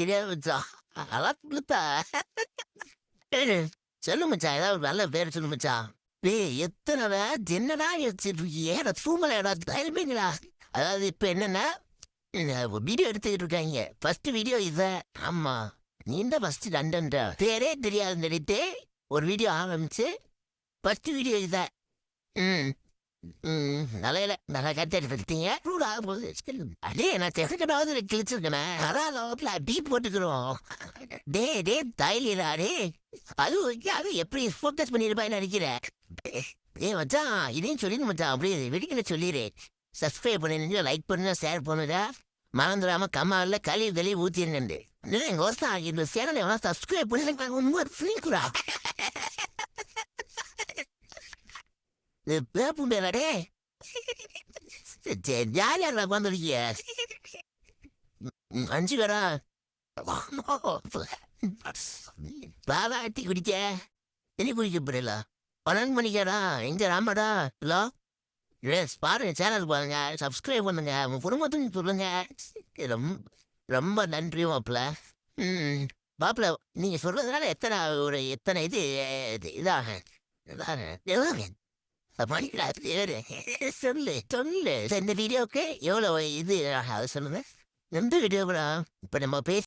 தெரியாது மச்சான். அதான் குடுத்தா. சொல்லு மச்சான். ஏதாவது ஒரு நல்ல பேர் சொல்லு மச்சான். டேய் எத்தனடா என்னடா யோசிச்சுட்டு இருக்கீங்க? நான் தூங்கலடா. டைமிங்டா. அதாவது இப்ப என்னன்னா, வீடியோ எடுத்துக்கிட்டு இருக்காங்க. ஃபர்ஸ்ட் வீடியோ இதான். ஆமா. நீ தான் ஃபர்ஸ்ட் லண்டன்டா. பேரே தெரியாதுன்னு சொல்லிட்டு ஒரு வீடியோ ஆரம்பிச்சு ஃபர்ஸ்ட் வீடியோ இதான். ம். நல்ல நல்லா கத்தடி படுத்தீங்க. ரூட் ஆகும்போது அடே நான் செகண்டாவது கிழிச்சிருக்கேன். அதான் டீ போட்டுக்கிறோம். டே தைலியரா டே. அது எப்படி ஃபோக்கஸ் பண்ணிருப்பான்னு நினைக்கிறேன். ஏ மச்சான் இதையும் சொல்லிடு மச்சான். அப்படியே வெடிக்கல சொல்லிடு. சப்ஸ்கிரைப் பண்ணிருந்தா லைக் பண்ணுங்க ஷேர் பண்ணுடா. மறந்துடாம கம்மாவில் கழுவி ஊத்திருங்க. எங்க வருஷம் இந்த சேனலை எவனா சப்ஸ்கிரைப் பண்ணி உண்மை ஃபிலிங்குடா. பேப்பு பேரடே. யார் யார் வந்துருக்கிய? 5 பேரா? பாலாட்டி குடிக்க இனி குடிக்க போறல 12 மணிக்காடா. எங்க ராமாடா? ஹலோ எஸ் பாருங்க சேனல் பாருங்க சப்ஸ்கிரைப் பண்ணுங்க உங்க குடும்பத்துக்கு சொல்லுங்க. ரொம்ப ரொம்ப நன்றி மாப்பிள்ள. ம் மாப்பிள்ள நீங்க சொல்றதுனால எத்தனை இதாக மணிக்கா பேரு சொல்லு சொல்லு. இந்த வீடியோக்கு எவ்வளோ இது சொல்லுங்க. எந்த வீடியோக்குடா இப்ப நம்ம பேச